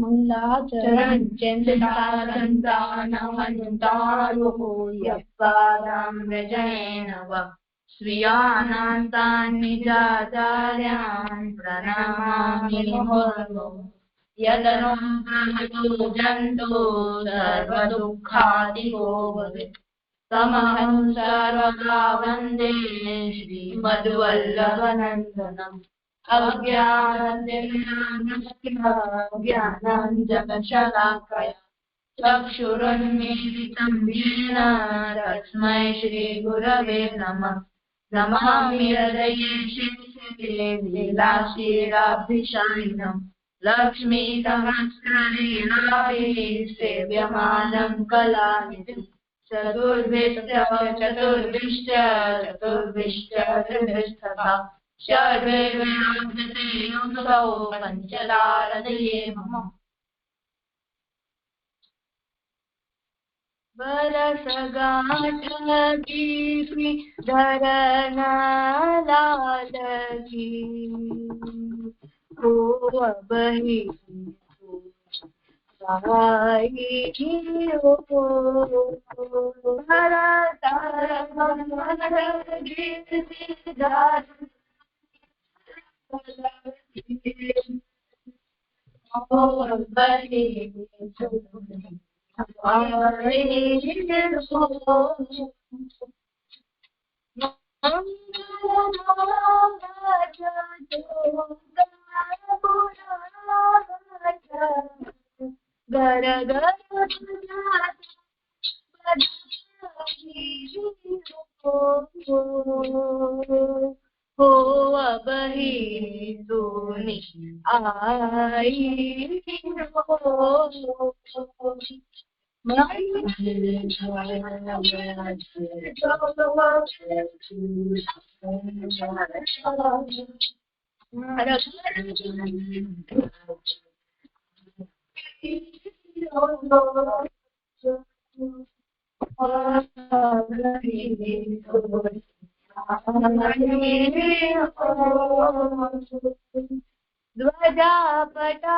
मंगलाचरण चिंतारो यत्पादां व्यजनेन वा श्रियानान्तान् निजाचार्यान् प्रणमामि मुहुर्मुहुः यदनुग्रहो जन्तु सर्वदुःखादिको भवेत् तमहं सर्वदा वन्दे श्रीमद्वल्लभनन्दनम् अज्ञानञ्जनशलाकया चक्षुरुन्मीलितं येन तस्मै श्रीगुरवे नमः नमामि हृदये शिरसि लीलाशीलाभिषायिनम् लक्ष्मीतमस्करेणाभिः सेव्यमानं कलानिधिम् चतुर्भिश्च त्रिभिस्तथा षड्भिर्विराजते युक्तौ पञ्चदारदये मम बरसगाठी धरना लाल की हो बही घर घर हो अब ही सुनी आई ध्वजा पटा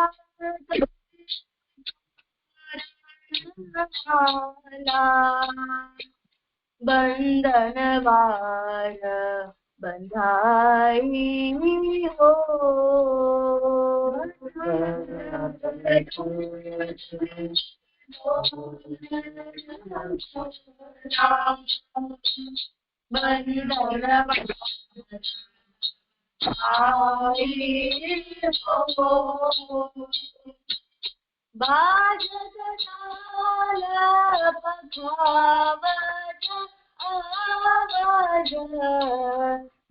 बंधन वार बंधाई हो बाजताल पखावज आवाज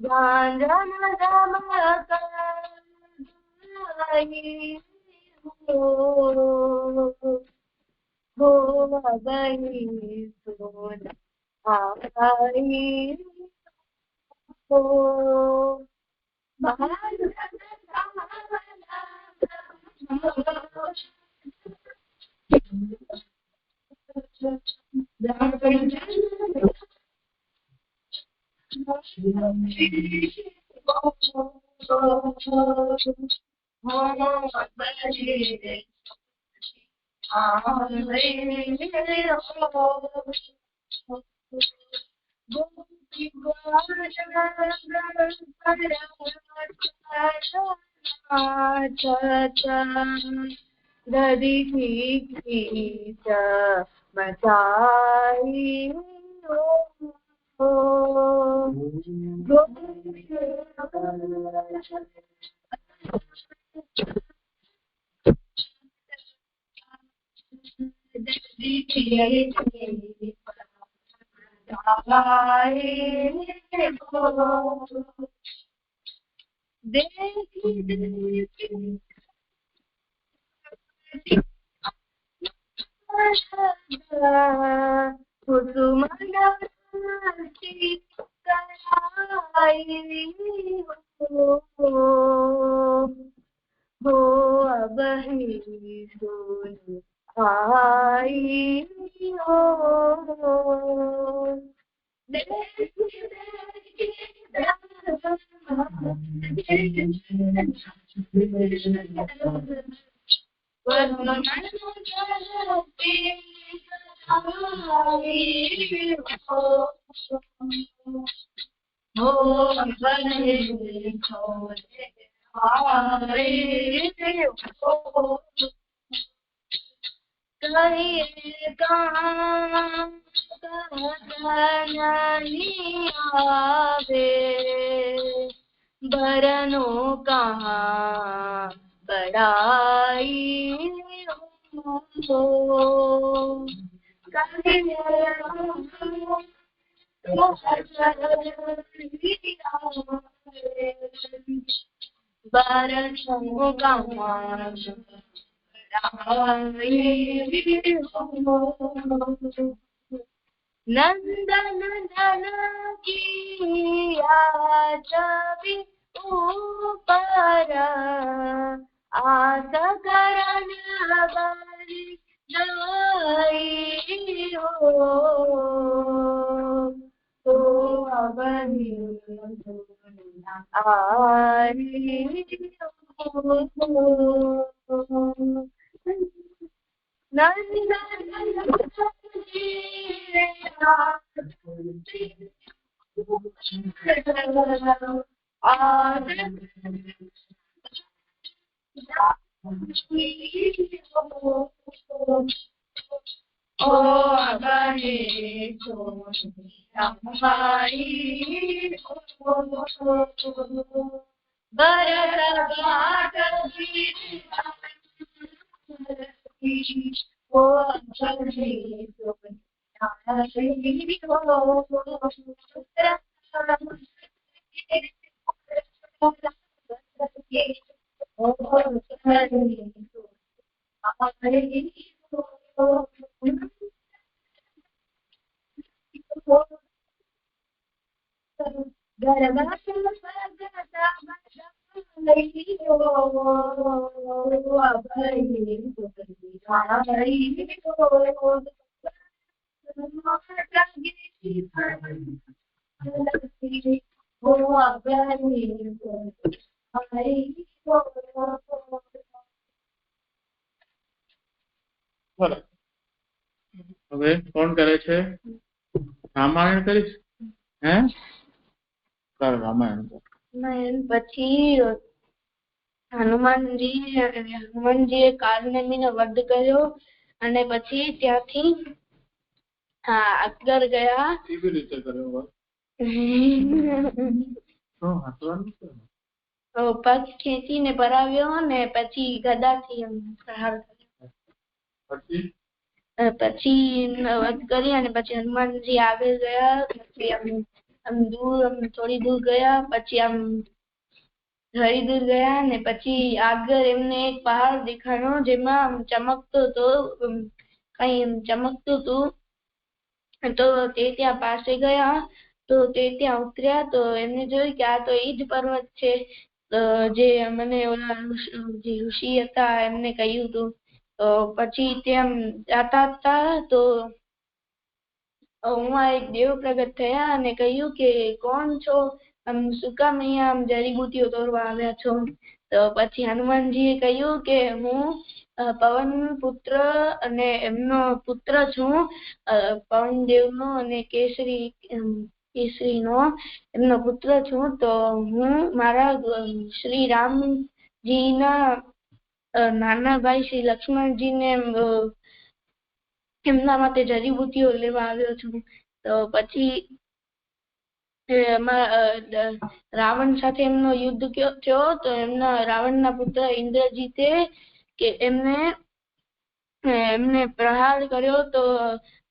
गांजन गमकाई हो बही सोन आई हो दधी की मचाई हो अब ही सुन आई हो बरनो कहाँ बड़ाई हो बरनो कहाँ नंदन नन की छवि ऊपर आस करन बरी जाई हो अबही आई હવે કોણ કરે છે? રામાયણ કરીશ? હે રામાયણ પછી હનુમાનજીએ કાલનેમીનો વધ કર્યો અને પછી ત્યાંથી અજગર ગયા. કેવી રીતે કર્યો? પગ ખેંચીને પરાવ્યો ને પછી ગદાથી પ્રહાર કર્યો. પછી વધ કરી અને પછી હનુમાનજી આગળ ગયા. પછી થોડી દૂર ગયા. પછી આમ ઘણી દૂર ગયા ને પછી આગળ એમને એક પહાડ દેખાણો જેમાં ચમકતો હતો, કઈ ચમકતું હતું. તો તે ત્યાં પાસે ગયા તો તે ત્યાં ઉતર્યા તો એમને જોયું કે આ તો એ જ પર્વત છે જે મને ઓલા જે ઋષિ હતા એમને કહ્યું હતું. તો પછી ત્યાં જાતા હતા તો હું એક દેવ પ્રગટ થયા અને કહ્યું કે કોણ છો? શું કામ અહીંયા જડીબુટીઓ તોડવા આવ્યા છો? તો પછી હનુમાનજીએ કહ્યું કે હું પવન પુત્ર અને એમનો પુત્ર છું, પવન દેવનો અને કેસરીનો એમનો પુત્ર છું. તો હું મારા શ્રી રામજીના નાના ભાઈ શ્રી લક્ષ્મણજીને એમના માટે જડીબુટીઓ લેવા આવ્યો છું. તો પછી રાવણ સાથે એમનો યુદ્ધ થયો તો એમના રાવણના પુત્ર ઇન્દ્રજીતે કે એમને પ્રહાર કર્યો. તો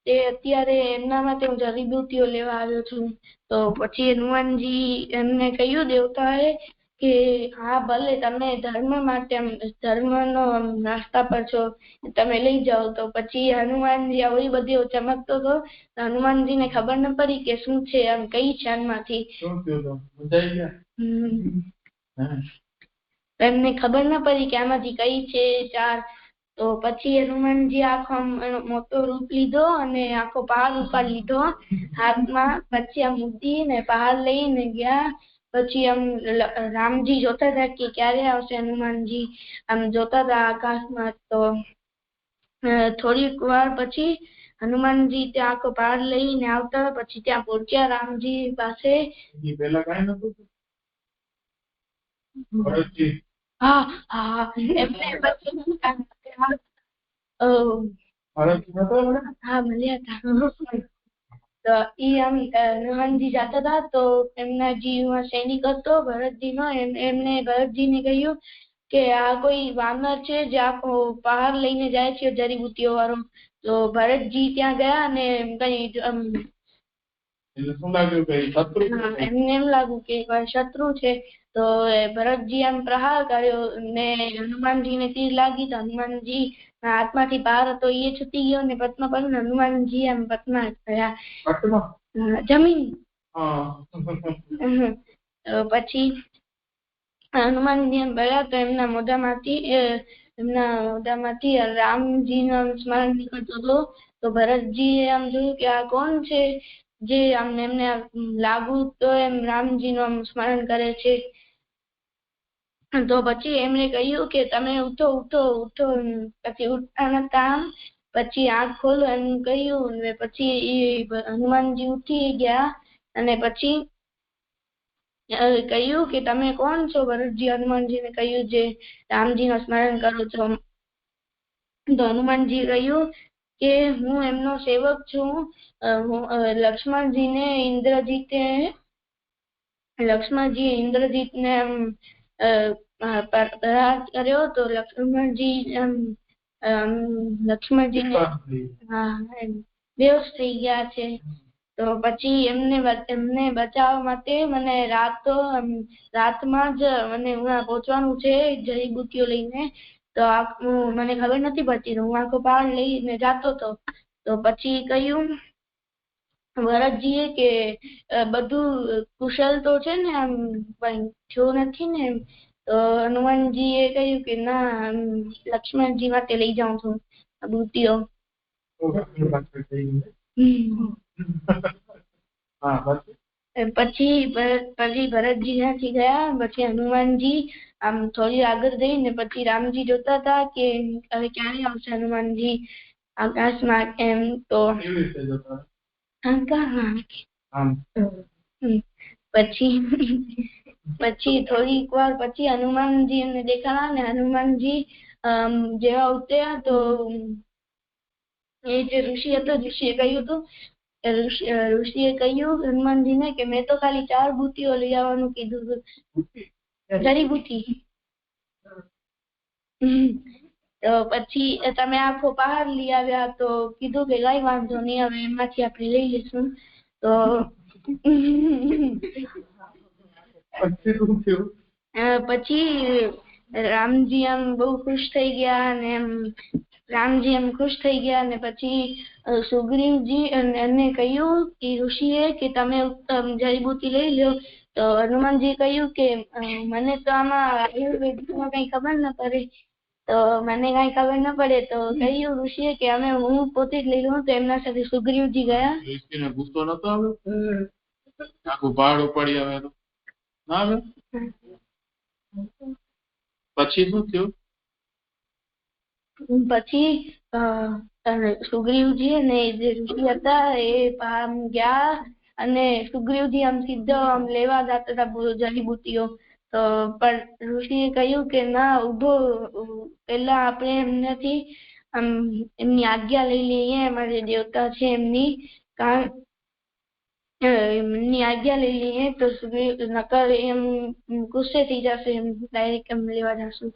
તે અત્યારે એમના માટે હું જડીબુટીઓ લેવા આવ્યો છું. તો પછી હનુમાનજી એમને કહ્યું દેવતાએ કે હા ભલે તમે ધર્મ માટે ધર્મનો નાસ્તા પર છો, તમે લઈ જાઓ. તો પછી હનુમાનજી આવડી બધી ચમકતો હતો. હનુમાનજીને ખબર ન પડી કે શું છે, આમ કઈ છે આમાંથી. એમને ખબર ન પડી કે આમાંથી કઈ છે ચાર. તો પછી હનુમાનજી આખો મોટો રૂપ લીધો અને આખો પહાડ ઉપાડી લીધો હાથમાં. પછી આ મૂકી ને પહાડ લઈને ગયા. પછી આમ રામજી જોતા હતા કે ક્યારે આવશે હનુમાનજી, આમ જોતા હતા આકાશમાં. તો થોડીક વાર પછી હનુમાનજી ત્યાં આખો પહાડ લઈને આવતા, પછી ત્યાં પહોંચ્યા રામજી પાસે. પેલા કઈ નતું ભરતજી? હા હા, એમને પછી હા મળ્યા હતા. તો ઈ આમ હનુમાનજી જતા હતા તો એમના જીવમાં સૈનિક હતો ભરતજી નો. એમને ભરતજી ને કહ્યું કે આ કોઈ વાનર છે જે આખો પહાડ લઈને જાય છે જડીબુટ્ટીઓ વાળો. તો ભરતજી ત્યાં ગયા અને એમને એમ લાગ્યું કે શત્રુ છે. તો ભરતજી આમ પ્રહાર કર્યો ને હનુમાનજી ને તીર લાગી. તો હનુમાનજી હાથમાંથી પાર હતો એ છૂટી ગયો ને પદ્મ પર હનુમાનજી આમ પદ્મા થયા જમીન. પછી હનુમાનજી એમ બોલ્યા તો એમના મોઢામાંથી રામજી નું સ્મરણ નીકળતું હતું. તો ભરતજી આમ જોયું કે આ કોણ છે જે આમ એમને લાગુ તો એમ રામજી નું સ્મરણ કરે છે. તો પછી એમણે કહ્યું કે તમે ઉઠો ઉઠો ઉઠો. પછી ઉઠતા નતા. પછી આંખ ખોલો એમ કહ્યું ને પછી હનુમાનજી ઉઠી ગયા અને પછી કહ્યું કે તમે કોણ છો? ભરતજી હનુમાનજી ને કહ્યું જે રામજી નું સ્મરણ કરો છો. તો હનુમાનજી કહ્યું કે હું એમનો સેવક છું. લક્ષ્મણજીને ઇન્દ્રજીતને પ્રહાર કર્યો તો લક્ષ્મણજીને બેહોશ થઈ ગયા છે. તો પછી એમને બચાવવા માટે મને રાતમાં જ મને પહોંચવાનું છે જડીબુટ્ટીઓ લઈને. તો મને ખબર નથી પડતી. હું આખો પહાડ લઈને જાતો હતો. તો પછી કહ્યું ભરતજીએ કે બધું કુશલ તો છે ને, આમ થયું નથી ને? તો હનુમાનજી એ કહ્યું કે ના, લક્ષ્મણજી માટે લઈ જાઉં છું બુટ્ટીઓ. પછી ભરતજી ત્યાંથી ગયા. પછી હનુમાનજી આમ થોડી આગળ ગઈ ને પછી રામજી જોતા હતા કે હવે ક્યારે આવશે હનુમાનજી આકાશમાં. એમ તો પછી થોડીક વાર પછી હનુમાનજી એમને દેખાણા ને હનુમાનજી જેવા ઉતર્યા તો એ જે ઋષિ હતો, ઋષિએ કહ્યું હતું હનુમાનજી ને કે મેં તો ખાલી 4 બુટ્ટીઓ લઈ આવવાનું કીધું હતું. જડીબુટ્ટી. તો પછી તમે આખો પહાડ લઈ આવ્યા તો કીધું કે કઈ વાંધો નહીં, હવે એમાંથી આપણે લઈ લઈશું. તો પછી રામજી આમ બહુ ખુશ થઈ ગયા અને પછી સુગ્રીવજી એને કહ્યું કે ઋષિએ કે તમે જડીબુટ્ટી લઈ લો. તો હનુમાનજી કહ્યું કે મને તો આમાં આયુર્વેદમાં કઈ ખબર ન પડે. તો કહ્યું ઋષિએ કે હું પોતે જ લઈ લઉં. તો એમના સાથે સુગ્રીવજી ગયા. ઋષિને ગુસ્સો નતો આવ્યો? આખું પહાડ ઉપાડી આવે તો ના આવે? પછી શું થયું? પછી સુગ્રીવજી અને જે ઋષિ હતા એ ગયા અને સુગ્રીવજી આમ સીધો લેવા જતા હતા જડીબુટ્ટીઓ. તો પણ ઋષિએ કહ્યું કે ના, ઉભો, પેલા આપણે એમની આજ્ઞા લઈ લઈએ. અમારા દેવતા છે એમની આજ્ઞા લઈ લઈએ તો નકર એમ ગુસ્સે થઈ જશે, એમ ડાયરેક્ટ એમ લેવા જશું.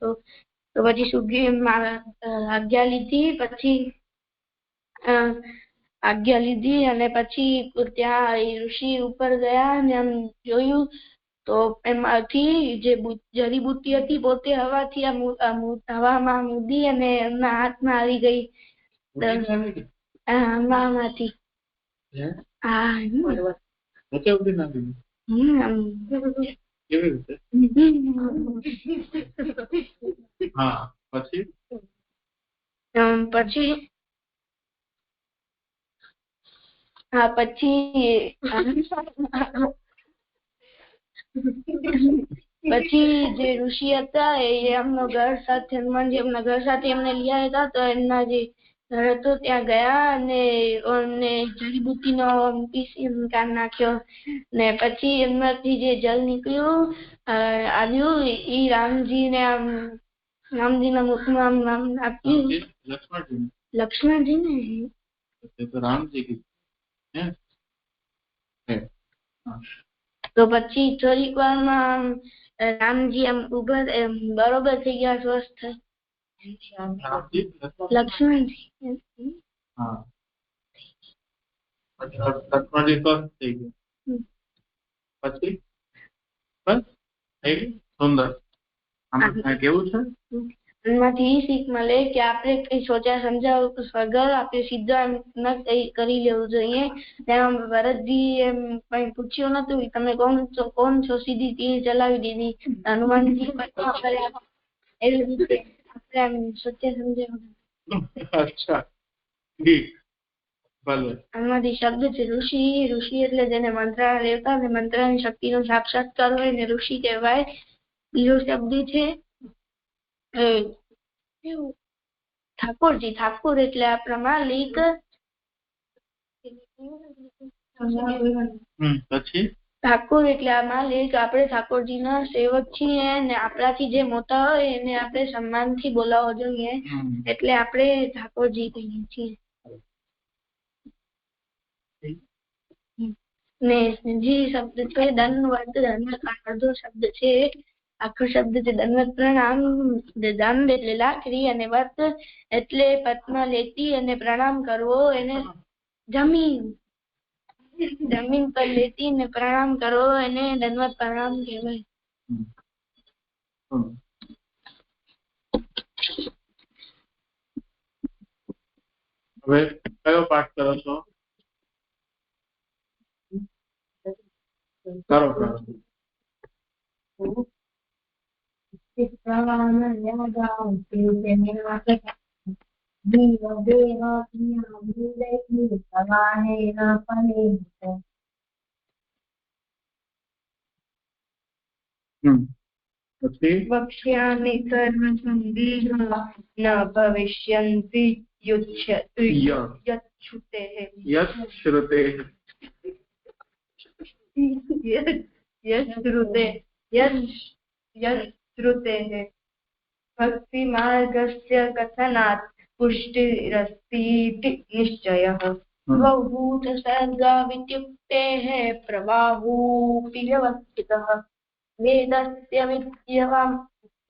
તો પછી સુગ્રીવ આજ્ઞા લીધી અને પછી ત્યાં ઋષિ ઉપર ગયા અને આમ જોયું તો એમાંથી જે જડીબુટ્ટી હતી પોતે હવામાં ઉડી અને એમના હાથમાં આવી ગઈ. માંથી પછી જે ઋષિ હતા એ એમનો ઘર સાથે હનુમાનજી એમના ઘર સાથે એમને લઈ આવ્યા હતા. તો એમના જે ઘર હતો ત્યાં ગયા અને જડીબુટ્ટીનો પીસ કાઢી નાખ્યો ને પછી એમનાથી જે જલ નીકળ્યું આવ્યું એ રામજીના મુખમાં નામ આપ્યું. લક્ષ્મણજી ને રામજી તો પછી થોડીક વારમાં રામજી આમ ઉભા બરોબર થઈ ગયા, સ્વસ્થ લક્ષ્મણજી. લક્ષ્મણજી સ્વસ્થ થઈ ગયા પછી બસ થઈ ગયું. સુંદર. આમાં કેવું છે? એમાંથી એ શીખ મળે કે આપણે કઈ સોચ્યા સમજાવ વગર આપણે સીધા ન કરી લેવું જોઈએ. તેમાં ભરતજી એમ કઈ પૂછ્યું નતું તમે કોણ છો, સીધી તીર ચલાવી દીધી. હનુમાનજી એવી રીતે આપણે એમ સોચ્યા સમજાવ. અચ્છા ઠીક ભલે. આમાંથી શબ્દ છે ઋષિ. ઋષિ એટલે જેને મંત્રાલય લેતા અને મંત્રની શક્તિનો સાક્ષાત્કાર હોય ને ઋષિ કહેવાય. બીજો શબ્દ છે ઠાકોરજી. ઠાકોર એટલે આપણા માલિક. પછી ઠાકોર એટલે આ માલિક. આપણે ઠાકોરજી ના સેવક છીએ ને આપણાથી જે મોટા હોય એને આપણે સન્માનથી બોલાવવો જોઈએ, એટલે આપણે ઠાકોરજી કહીએ છીએ. ને જે શબ્દ છે દંડવત, અડધો શબ્દ છે. આખો શબ્દ છે દંડવત પ્રણામ. દંડ એટલે લાકડી અને વત એટલે પદ્મ લેતી અને પ્રણામ કરવો એને જમીન પર લેતી ને પ્રણામ કરવો એને દંડવત પ્રણામ કહેવાય. હવે કયો પાઠ કરો છો? કરો વક્ષ્યામિ સર્વ સંદેહ ન ભવિષ્યન્તિ યચ્છુતેઃ ભક્તિ માર્ગસ્ય કથનાत् પુષ્ટિરસ્તીતિ નિશ્ચયઃ. ભૂત સર્ગા વિત્યુક્તેઃ પ્રવાહોऽપि વ્યવસ્થિતઃ.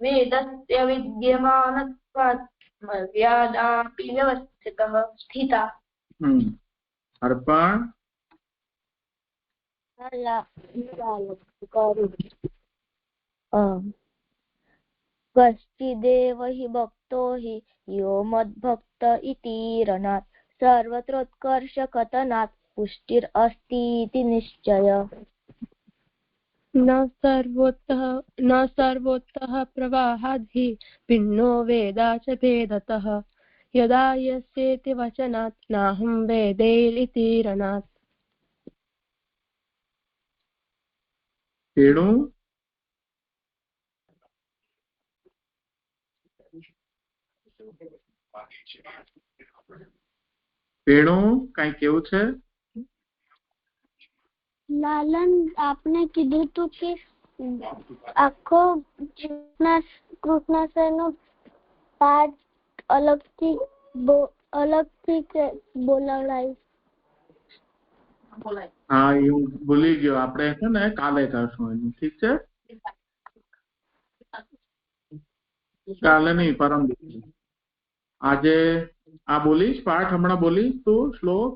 વેદસ્ય વિદ્યમાનત્વાत् મર્યાદાપि વ્યવસ્થિતઃ સ્થિતા. અર્પણ કશ્ચિદેવ હિ ભક્તો હિ યો મદ્ભક્ત ઇતિ રણાत् સર્વત્રોત્કર્ષ કથનાत् પુષ્ટિર અસ્તીતિ નિશ્ચય. ન સર્વોત્તઃ પ્રવાહાદ્ પિન્નો વેદાચ ભેદતઃ. યદા યસ્યેતિ વચનાत् નાહં વેદેલિતિ રણાत्. તેણું કઈ કેવું છે? લાલન આપને કીધું તું કે આખો કૃષ્ણાશ્રય નો પાઠ અલગથી બોલાવડાય. હા એ હું ભૂલી ગયો. આપણે છે ને કાલે કરશું એનું. ઠીક છે? કાલે નહીં, પરમ દિવસે. આજે આ બોલીશ પાઠ, હમણાં બોલીશ તું શ્લોક.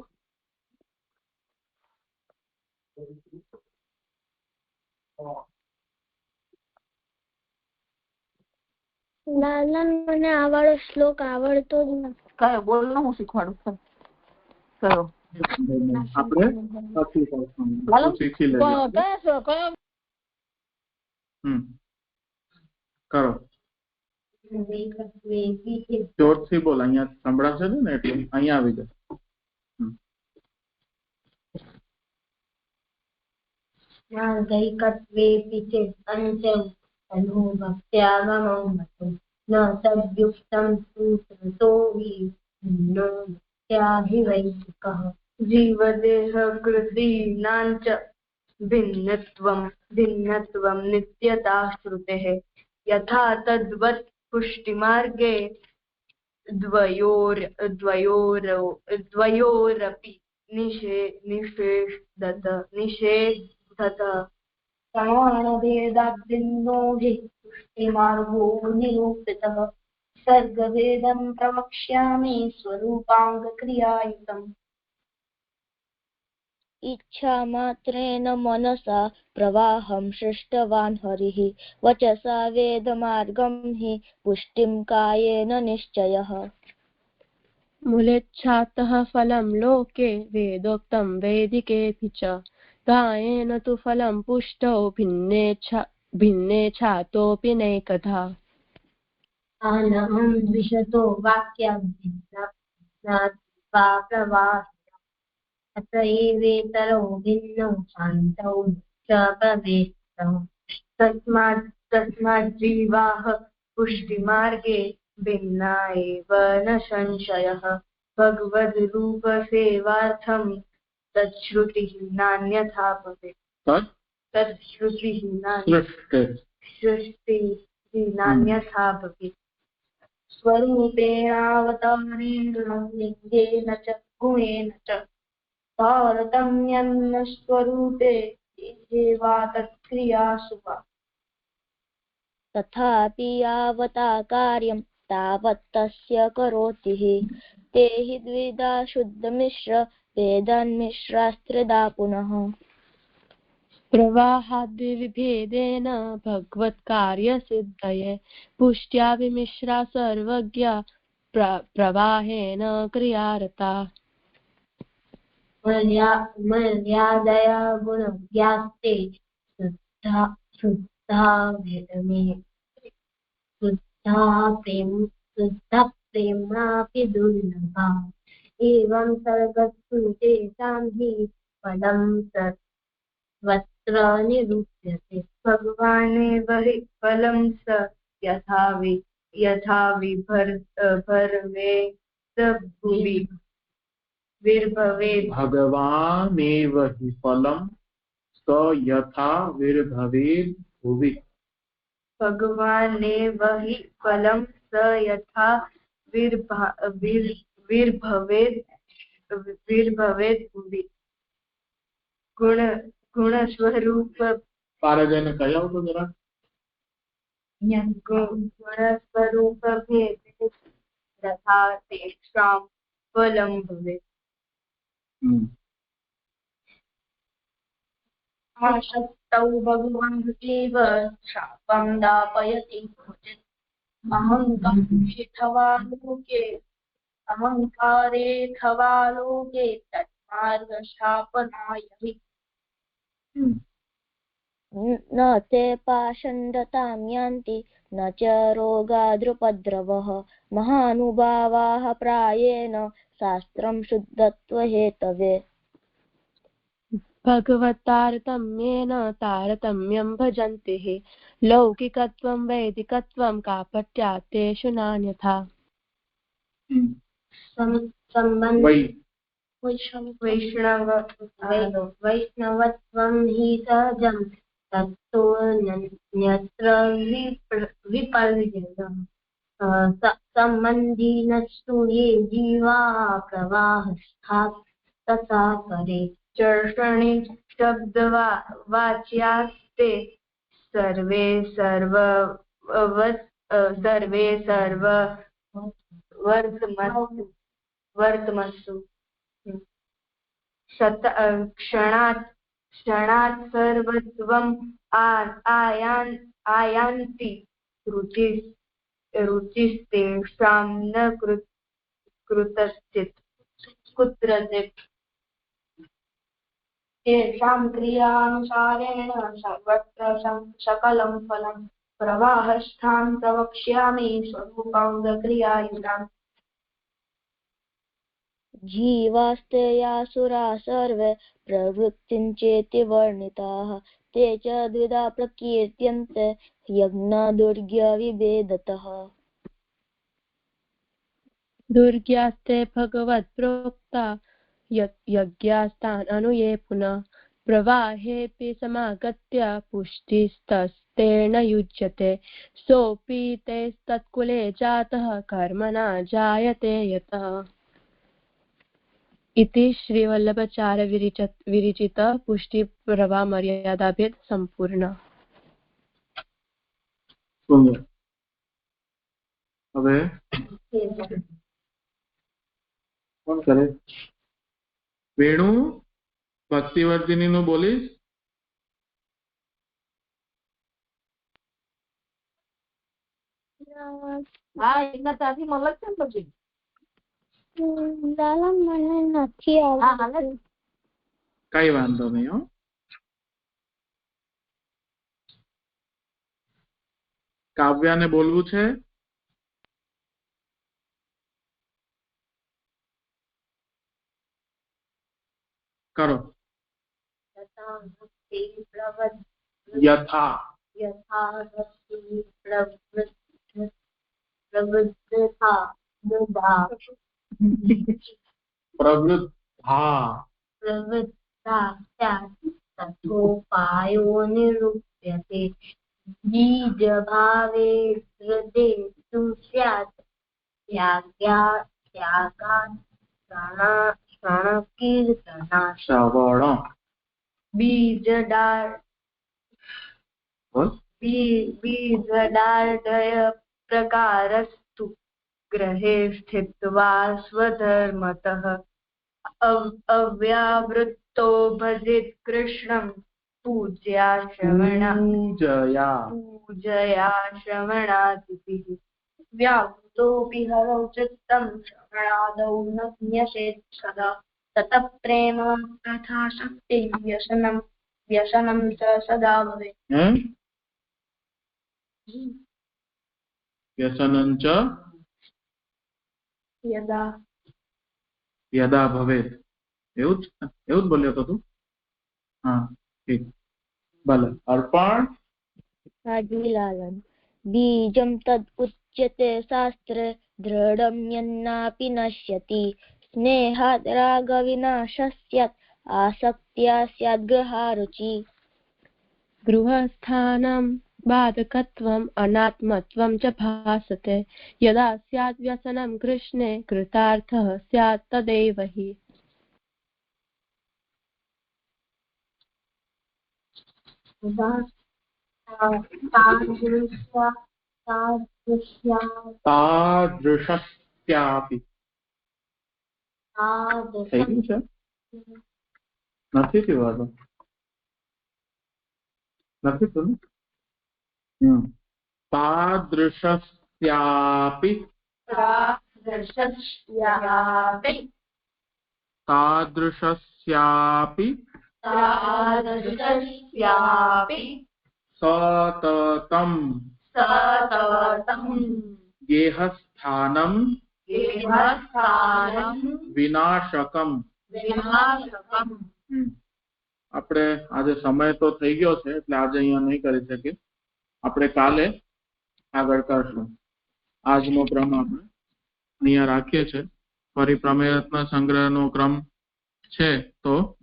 લાલન મને આ વાળો શ્લોક આવડતો જ નથી. કયો બોલ? હું શીખવાડું. કયો આપણે શીખી લેજો. કરો જોરથી બોલ. અહીંયા સંભળાશે ને એટલે અહીંયા આવી જાય. मार्गैकत्वेऽपि चेत् अनुभक्त्यागमं मतुं न तद्युक्तं सूत्रतो विभिन्नो हि वैदिकः जीवदेहकृतीनाञ्च भिन्नत्वं नित्यता श्रुतेः यथा तद्वत् पुष्टिमार्गे द्वयोरपि निषेधतः प्रमाणभेदाभिन्नो हि पुष्टिमार्गो निरूपितः सर्गभेदं प्रवक्ष्यामि स्वरूपाङ्गक्रियायुतम् इच्छामात्रेण मनसा प्रवाहं सृष्टवान् हरिः वचसा वेदमार्गं हि पुष्टिं कायेन निश्चयः मूलेच्छातः फलं लोके वेदोक्तं वैदिकेऽपि च कायेन तु फलं पुष्टौ भिन्नेच्छातोऽपि नैकधा अनहं द्विषतो वाक्याभ्यासप्रवाह अत एवेतरो भिन्नौ शान्तौ च भवेत्तौ तस्मात् जीवाः पुष्टिमार्गे भिन्ना एव न संशयः भगवद्रूपसेवार्थं तच्छ्रुतिः नान्यथा भवेत् तच्छ्रुतिः नान्यथा भवेत् स्वरूपेणावतारेण लिङ्गेन च गुणेन च तारतम्यं न स्वरूपे वा तत्क्रियासु वा तथापि यावता कार्यं तावत् तस्य करोति हि ते हि द्विधा शुद्धमिश्र वेदान्मिश्रास्त्रिधा पुनः प्रवाहाद्विभेदेन भगवत्कार्यसिद्धये पुष्ट्या विमिश्रा सर्वज्ञा प्रवाहेन क्रियारता मर्यादया गुणव्यास्ते शुद्धा प्रेम्णापि दुर्लभा एवं सर्वस्तु तेषां हि फलं सर्वत्र निरूप्यते भगवानेव हि फलं स यथा विर्भवेत् भगवानेव हि फलं स यथा विर्भवेत् भुवि भगवानेव हि फलं स यथा विर्भवेत् भुवि गुणस्वरूप पारजन कया हो तो जरा गुणस्वरूपभेदे तथा तेषां फलं भवेत् आशक्तौ भगवान् एव शापं दापयति अहङ्कारेऽथवा लोके तन्मार्गशापनाय हि न ते पाषण्डतां यान्ति न च रोगादृपद्रवः महानुभावाः प्रायेण शास्त्रं शुद्धत्वहेतवे भगवत्तारतम्येन तारतम्यं भजन्ति हि लौकिकत्वं वैदिकत्वं कापट्या तेषु नान्यथा वैष्णवत्वं हि सहजं तत्तोऽन्यत्र विपर्ययः सम्बन्धिनस्तु ये जीवा प्रवाहस्थात् तथा करे चर्षणि शब्दवाच्यास्ते सर्वे वर्तमस्तु क्षणात् सर्वत्वम् आयान्ति रुचिस्तेषां न कुत्रचित् तेषां क्रियानुसारेण सर्वत्र सकलं फलं प्रवाहस्थां प्रवक्ष्यामि स्वरूपाङ्गक्रियायुताम् जीवास्तेयासुरा सर्वे प्रवृत्तिं चेति वर्णिताः ते च द्विधा प्रकीर्त्यन्ते यज्ञदुर्ग्यविभेदतः। दुर्ग्यास्ते भगवत् प्रोक्ता यज्ञास्तान् अनुये पुनः प्रवाहेऽपि समागत्य पुष्टिस्तस्तेन युज्यते सोऽपि तत्कुले जातः कर्मणा जायते यतः। इति श्रीवल्लभाचार्य विरचित पुष्टि प्रवाह मर्यादा भेद संपूर्ण। હવે કોણ કરે? વેણુ ભક્તિવર્ધિની નું બોલીશ? હા એના ત્યાંથી મલક છે ને પછી દાદા મને નથી આવડતું. કઈ વાંધો નહીં. હો કાવ્યાને બોલવું છે? કરો. યથા પ્રવૃત્તા તથોપાયો નિરૂપ્યતે બીજભાવે હૃદેષુ સ્યાત્ ત્યાગાત્ શ્રવણ બીજડાર્ઢય પ્રકારસ્તુ ગ્રહે સ્થિત્વા સ્વધર્મતઃ અવ્યાવૃત્તો ભજેત કૃષ્ણં પૂજયા શ્રવણાદિભિઃ વ્યાવૃતોऽપि હરૌ ચિત્तं શ્રવણાદौ ન ન્યસેत् સદા તતઃ પ્રેમ તથા શક્તિ વ્યસनं ચ સદા ભવેत्। વ્યસनं ચ યદા ભવેત, એવું જ બોલ્યો હતો તું? હા ઠીક, ભલે. અર્પણ બીજમ તદ ઉચ્યતે શાસ્ત્રે દૃઢં યન્નાપि નશ્યતિ સ્નેહાદ રાગ વિનાશસ્યાત આસક્ત્યા સ્યાદ ગૃહારુચિ। ગૃહસ્થાનાં બાધકત્વम् અનાત્મત્વં ચ ભાસતે યદા સ્યાत् વ્યસनं કૃષ્ણે કૃતાર્થઃ સ્યાत् તદેવ હિ। તાદૃશસ્યાપि થઈ ગયું છે? નથી થયું? નથી થયું? તાદૃશસ્યાપि સતતં ગેહસ્થાનં વિનાશકમ। આપણે આજે સમય તો થઈ ગયો છે એટલે આજે અહીંયા નહીં કરી શકીએ, આપણે કાલે આગળ કરશું। આજનો ક્રમ આપણે અહીંયા રાખીએ છીએ। ફરી પ્રમેય રત્ન સંગ્રહનો ક્રમ છે તો